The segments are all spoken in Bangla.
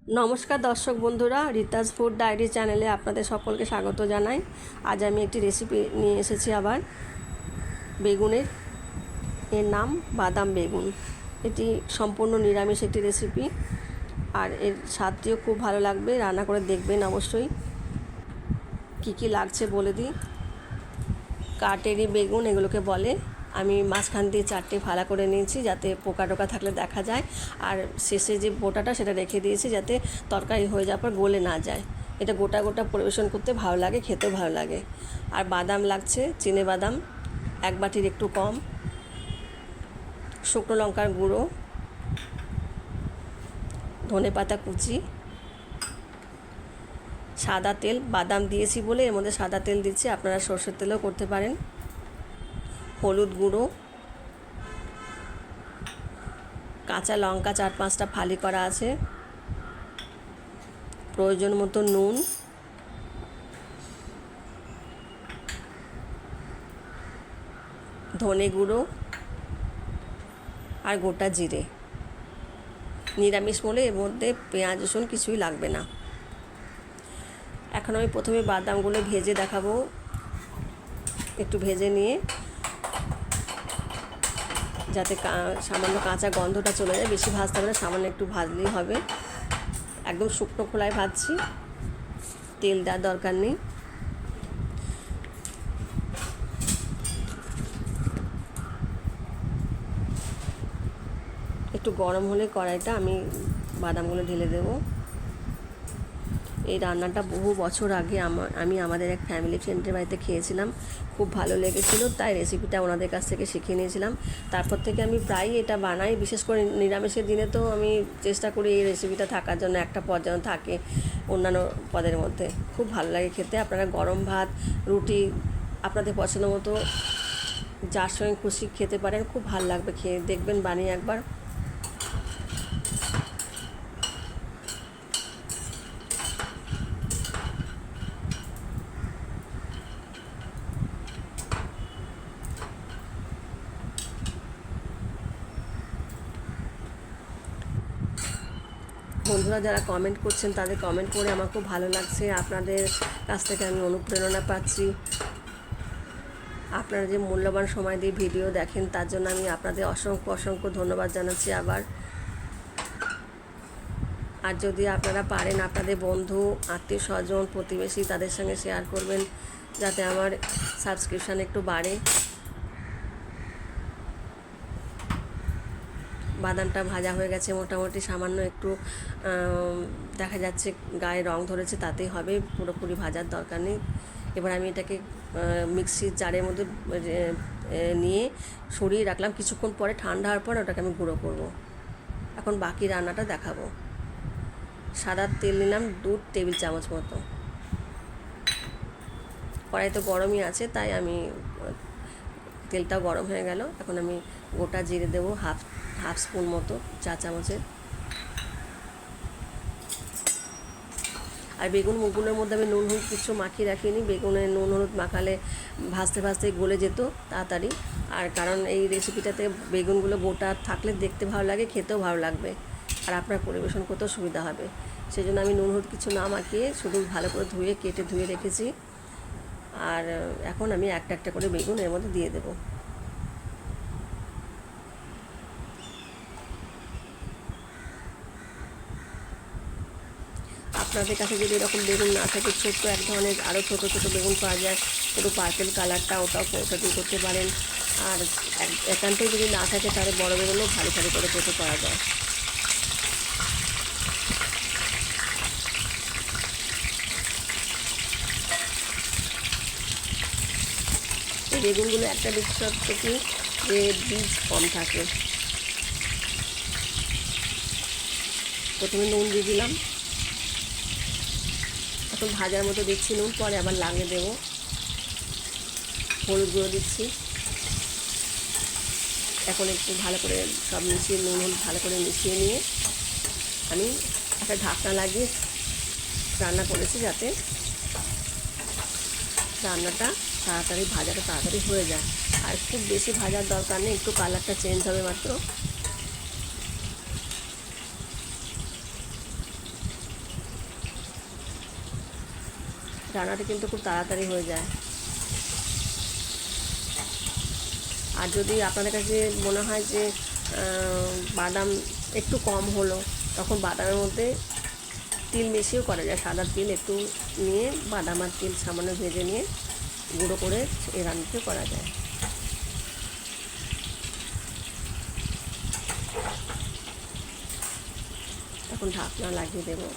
নমস্কার দর্শক বন্ধুরা, রিতাস ফুড ডায়েরি চ্যানেলে আপনাদের সকলকে স্বাগত জানাই। আজ আমি একটি রেসিপি নিয়ে এসেছি আবার বেগুনের। এর নাম বাদাম বেগুন। এটি সম্পূর্ণ নিরামিষ একটি রেসিপি, আর এর স্বাদটিও খুব ভালো লাগবে। রান্না করে দেখবেন অবশ্যই। কি কি লাগছে বলে দিই। কাটেরি বেগুন এগুলোকে বলে। আমি মাঝখান দিয়ে 4টে ফালা করে নিয়েছি যাতে পোকা টোকা থাকলে দেখা যায়, আর শেষে যে বোটাটা সেটা রেখে দিয়েছি যাতে তরকারি হয়ে যাওয়ার পর গলে না যায়। এটা গোটা গোটা পরিবেশন করতে ভালো লাগে, খেতেও ভালো লাগে। আর বাদাম লাগছে, চিনে বাদাম 1 বাটির একটু কম, শুকনো লঙ্কার গুঁড়ো, ধনে পাতা কুচি, সাদা তেল। বাদাম দিয়েছি বলে এর মধ্যে সাদা তেল দিচ্ছি, আপনারা সরষের তেলও করতে পারেন। হলুদ গুঁড়ো, কাঁচা লঙ্কা 4-5টা ফালি করা আছে, প্রয়োজন মতো নুন, ধনে গুঁড়ো আর গোটা জিরে। নিরামিষ বলে এর মধ্যে পেঁয়াজ রসুন কিছুই লাগবে না। এখন আমি প্রথমে বাদামগুলো ভেজে দেখাবো। একটু ভেজে নিয়ে যাতে সামান্য কাঁচা গন্ধটা চলে যায়, বেশি ভাজতে হবে না, সামান্য একটু ভাজলেই হবে। একদম শুকনো খোলায় ভাজছি, তেল দেওয়ার দরকার নেই। একটু গরম হলে কড়াইটা আমি বাদামগুলো ঢেলে দেবো। এই রান্নাটা বহু বছর আগে আমি আমাদের এক ফ্যামিলি ফ্রেন্ডের বাড়িতে খেয়েছিলাম, খুব ভালো লেগেছিল, তাই রেসিপিটা ওনাদের কাছ থেকে শিখে নিয়েছিলাম। তারপর থেকে আমি প্রায়ই এটা বানাই, বিশেষ করে নিরামিষের দিনে তো আমি চেষ্টা করি এই রেসিপিটা থাকার জন্য, একটা পদ যেন থাকে অন্যান্য পদের মধ্যে। খুব ভালো লাগে খেতে। আপনারা গরম ভাত, রুটি আপনাদের পছন্দ মতো যার সঙ্গে খুশি খেতে পারেন, খুব ভালো লাগবে খেয়ে। দেখবেন বানিয়ে একবার। বন্ধুরা যারা কমেন্ট করছেন তাদের কমেন্ট পড়ে আমার খুব ভালো লাগছে। আপনাদের কাছ থেকে আমি অনুপ্রেরণা পাচ্ছি। আপনারা যে মূল্যবান সময় দিয়ে ভিডিও দেখেন তার জন্য আমি আপনাদের অসংখ্য অসংখ্য ধন্যবাদ জানাচ্ছি আবার। আর যদি আপনারা পারেন আপনাদের বন্ধু, আত্মীয় স্বজন, প্রতিবেশী তাদের সঙ্গে শেয়ার করবেন যাতে আমার সাবস্ক্রিপশান একটু বাড়ে। বাদামটা ভাজা হয়ে গেছে মোটামুটি, সামান্য একটু দেখা যাচ্ছে গায়ে রং ধরেছে, তাতেই হবে, পুরোপুরি ভাজার দরকার নেই। এবার আমি এটাকে মিক্সির জারের মধ্যে নিয়ে সরিয়ে রাখলাম। কিছুক্ষণ পরে ঠান্ডা হওয়ার পর ওটাকে আমি গুঁড়ো করব। এখন বাকি রান্নাটা দেখাবো। সাদা তেল নিলাম 2 টেবিল চামচ মতো। কড়াই তো গরমই আছে, তাই আমি তেলটাও গরম হয়ে গেল। এখন আমি গোটা জিরে দেবো হাফ স্পুন মতো, 4 চামচের। আর বেগুন মুগগুলোর মধ্যে আমি নুন হলুদ কিছু মাখিয়ে রাখিনি। বেগুনে নুন হলুদ মাখালে ভাজতে ভাজতে গলে যেত তাড়াতাড়ি। আর কারণ এই রেসিপিটাতে বেগুনগুলো গোটা থাকলে দেখতে ভালো লাগে, খেতেও ভালো লাগবে, আর আপনার পরিবেশন করতেও সুবিধা হবে। সেই জন্য আমি নুন হলুদ কিছু না মাখিয়ে শুধু ভালো করে কেটে ধুয়ে রেখেছি। আর এখন আমি একটা একটা করে বেগুন এর মধ্যে দিয়ে দেবো। আপনাদের কাছে যদি এরকম বেগুন না থাকে, ছোট্ট এক ধরনের আরও ছোটো ছোটো বেগুন পাওয়া যায়, পুরো পার্পেল কালারটা, ওটাও পৌঁছাতে করতে পারেন। আর একান্তই যদি না থাকে তাহলে বড় বেগুনও ভারী ভারী করে কেটে করা যায়। এই বেগুনগুলো একটা বিশেষত্ব কি, যে বীজ কম থাকে। প্রথমে নুন দিয়ে দিলাম, এখন ভাজার মতো দিচ্ছি নুন, পরে আবার লাগিয়ে দেবো। হলুদ গুঁড়ো দিচ্ছি। এখন একটু ভালো করে সব মিশিয়ে, নুন হলুদ ভালো করে মিশিয়ে নিয়ে আমি একটা ঢাকনা লাগিয়ে রান্না করেছি যাতে রান্নাটা তাড়াতাড়ি, ভাজাটা তাড়াতাড়ি হয়ে যায়। আর খুব বেশি ভাজার দরকার নেই, একটু কালারটা চেঞ্জ হবে মাত্র। রান্নাটা কিন্তু খুব তাড়াতাড়ি হয়ে যায়। আর যদি আপনাদের কাছে মনে হয় যে বাদাম একটু কম হলো, তখন বাদামের মধ্যে তিল মিশিয়েও করা যায়। সাদা তিল একটু নিয়ে বাদাম আর তিল সামান্য ভেজে নিয়ে গুঁড়ো করে এই রান্নাটা করা যায়। এখন ঢাকনা লাগিয়ে দেবো।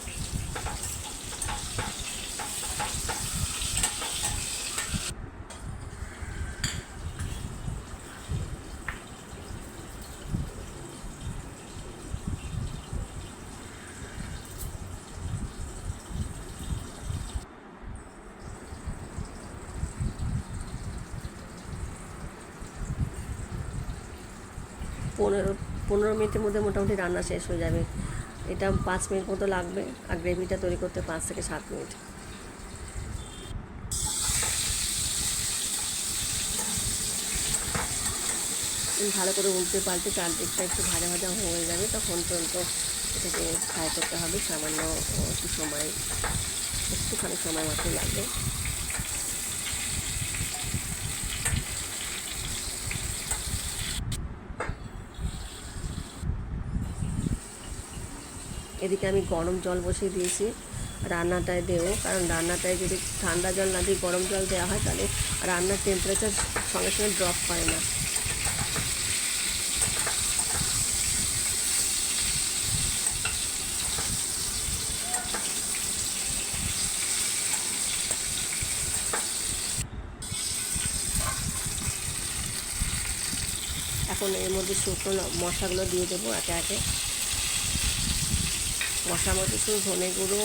পনেরো মিনিটের মধ্যে মোটামুটি রান্না শেষ হয়ে যাবে। এটা 5 মিনিট মতো লাগবে, আর গ্রেভিটা তৈরি করতে 5 থেকে 7 মিনিট। ভালো করে উল্টে পাল্টে চারদিকটা একটু ভাজা ভাজা হয়ে যাবে, তখন পর্যন্ত এটাকে ফ্রাই করতে হবে। সামান্য একটু সময়, একটুখানি সময় মতো লাগবে। এদিকে আমি গরম জল বসিয়ে দিয়েছি রান্নাটায় দেবো, কারণ রান্নাটায় যদি ঠান্ডা জল না দিয়ে গরম জল দেওয়া হয় তাহলে রান্নার টেম্পারেচার সঙ্গে সঙ্গে ড্রপ করে না। এখন এর মধ্যে শুকনো মশলাগুলো দিয়ে দেবো একে একে। মশলার মধ্যে শুধু ধনে গুঁড়ো,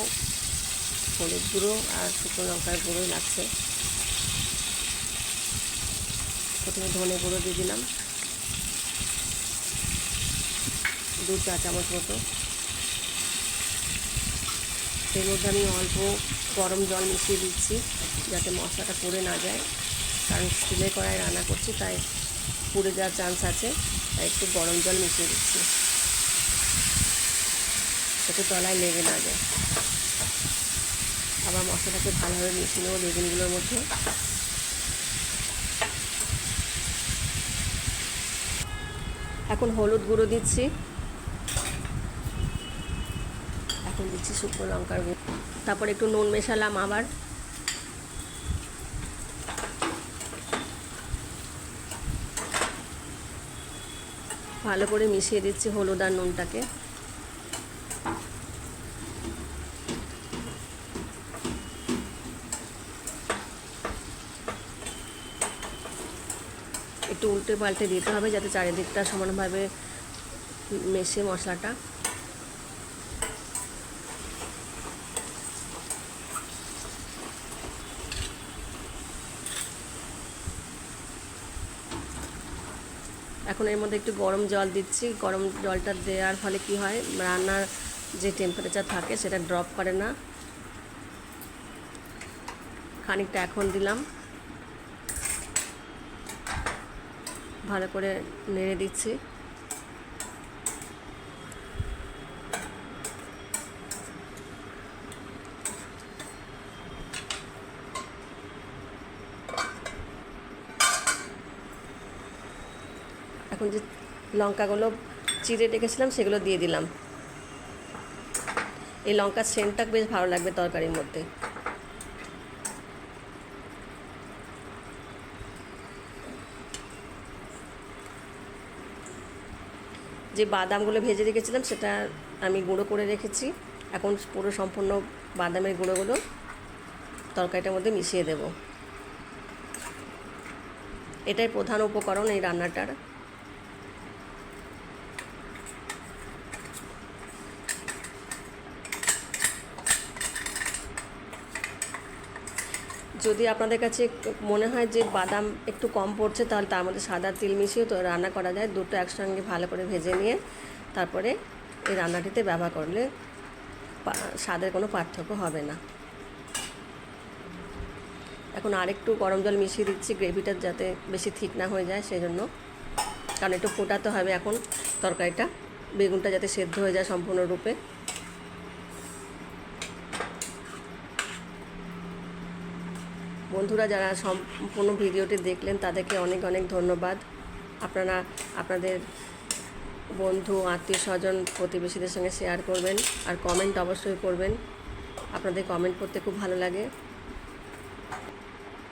হলুদ গুঁড়ো আর শুকনো লঙ্কার গুঁড়োই লাগছে। প্রথমে ধনে গুঁড়ো দিয়ে দিলাম 2 চা চামচ মতো। এর মধ্যে আমি অল্প গরম জল মিশিয়ে দিচ্ছি যাতে মশলাটা পুড়ে না যায়, কারণ স্টিলের কড়াই রান্না করছি তাই পুড়ে যাওয়ার চান্স আছে, তাই একটু গরম জল মিশিয়ে দিচ্ছি যাতে তলায় লেগে না যায়। আবার মশলাটাকে ভালোভাবে মিশিয়ে নেবো বেগুনগুলোর মধ্যে। এখন হলুদ গুঁড়ো দিচ্ছি, এখন দিচ্ছি শুকনো লঙ্কার গুঁড়ো, তারপর একটু নুন মেশালাম আবার। ভালো করে মিশিয়ে দিচ্ছি হলুদ আর নুনটাকে। একটু উল্টে পাল্টে দিতে হবে যাতে চারিদিকটা সমানভাবে মেশে মশলাটা। এখন এর মধ্যে একটু গরম জল দিচ্ছি। গরম জলটা দেওয়ার ফলে কি হয়, রান্নার যে টেম্পারেচার থাকে সেটা ড্রপ করে না। খানিকটা এখন দিলাম, ভালো করে নেড়ে দিচ্ছি। এখন যে লঙ্কাগুলো চিড়ে রেখেছিলাম সেগুলো দিয়ে দিলাম। এই লঙ্কার সেন্টটা বেশ ভালো লাগবে তরকারির মধ্যে। যে বাদামগুলো ভেজে রেখেছিলাম সেটা আমি গুঁড়ো করে রেখেছি। এখন পুরো সম্পূর্ণ বাদামের গুঁড়োগুলো তরকারিটার মধ্যে মিশিয়ে দেব। এটাই প্রধান উপকরণ এই রান্নাটার। যদি আপনাদের কাছে মনে হয় যে বাদাম একটু কম পড়ছে, তাহলে তার মধ্যে সাদা তিল মিশিয়েও তো রান্না করা যায়। দুটো একসঙ্গে ভালো করে ভেজে নিয়ে তারপরে এই রান্নাটিতে ব্যবহার করলে স্বাদের কোনো পার্থক্য হবে না। এখন আরেকটু গরম জল মিশিয়ে দিচ্ছি গ্রেভিটা যাতে বেশি থিক না হয়ে যায় সেই জন্য, কারণ একটু ফোটাতে হবে এখন তরকারিটা, বেগুনটা যাতে সেদ্ধ হয়ে যায় সম্পূর্ণরূপে। বন্ধুরা যারা সম্পূর্ণ ভিডিওটি দেখলেন তাদেরকে অনেক অনেক ধন্যবাদ। আপনারা আপনাদের বন্ধু, আত্মীয় স্বজন, প্রতিবেশীদের সঙ্গে শেয়ার করবেন আর কমেন্ট অবশ্যই করবেন। আপনাদের কমেন্ট করতে খুব ভালো লাগে।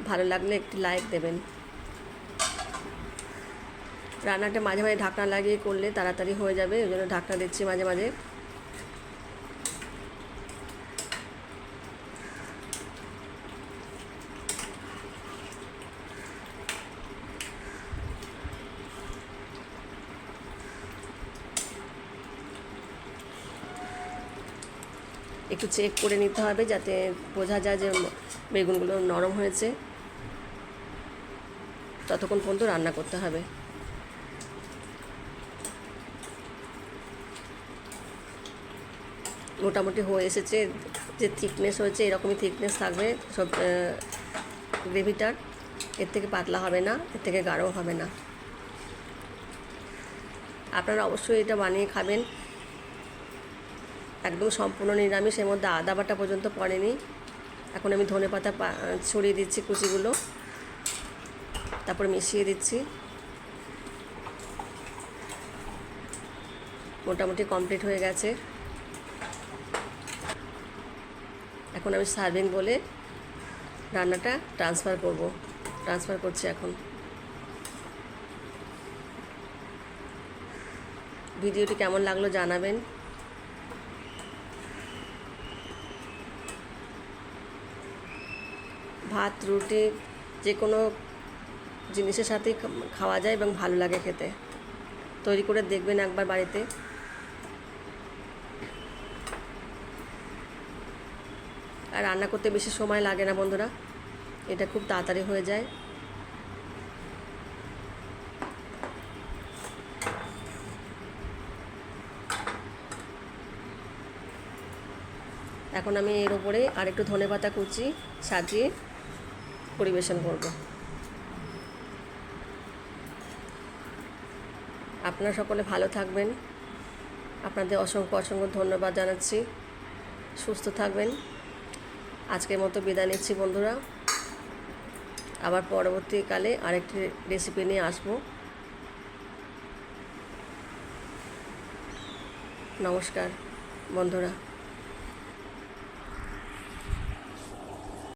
ভালো লাগলে একটি লাইক দেবেন। রান্নাটা মাঝে মাঝে ঢাকনা লাগিয়ে করলে তাড়াতাড়ি হয়ে যাবে, ওই জন্য ঢাকনা দিচ্ছি মাঝে মাঝে। একটু চেক করে নিতে হবে যাতে বোঝা যায় যে বেগুনগুলো নরম হয়েছে, ততক্ষণ পর্যন্ত রান্না করতে হবে। মোটামুটি হয়ে এসেছে, যে থিকনেস হয়েছে এরকমই থিকনেস থাকবে সব গ্রেভিটার। এর থেকে পাতলা হবে না, এর থেকে গাঢ়ও হবে না। আপনারা অবশ্যই এটা বানিয়ে খাবেন। একদম সম্পূর্ণ নিরামিষ, এর মধ্যে আদা বাটা পর্যন্ত পড়েনি। এখন আমি ধনেপাতা ছড়িয়ে দিচ্ছি কুচিগুলো, তারপর মিশিয়ে দিচ্ছি। মোটামুটি কমপ্লিট হয়ে গেছে। এখন আমি সার্ভিং বলে রান্নাটা ট্রান্সফার করছি এখন। ভিডিওটি কেমন লাগলো জানাবেন। ভাত, রুটি, যে কোনো জিনিসের সাথেই খাওয়া যায় এবং ভালো লাগে খেতে। তৈরি করে দেখবেন একবার বাড়িতে। আর রান্না করতে বেশি সময় লাগে না বন্ধুরা, এটা খুব তাড়াতাড়ি হয়ে যায়। এখন আমি এর উপরে আরেকটু ধনেপাতা কুচি সাজিয়ে পরিবেশন করব। আপনারা সকলে ভালো থাকবেন। আপনাদের অসংখ্য অসংখ্য ধন্যবাদ জানাচ্ছি। সুস্থ থাকবেন। আজকের মতো বিদায় নিচ্ছি বন্ধুরা। আবার পরবর্তীকালে আরেকটি রেসিপি নিয়ে আসব। নমস্কার বন্ধুরা।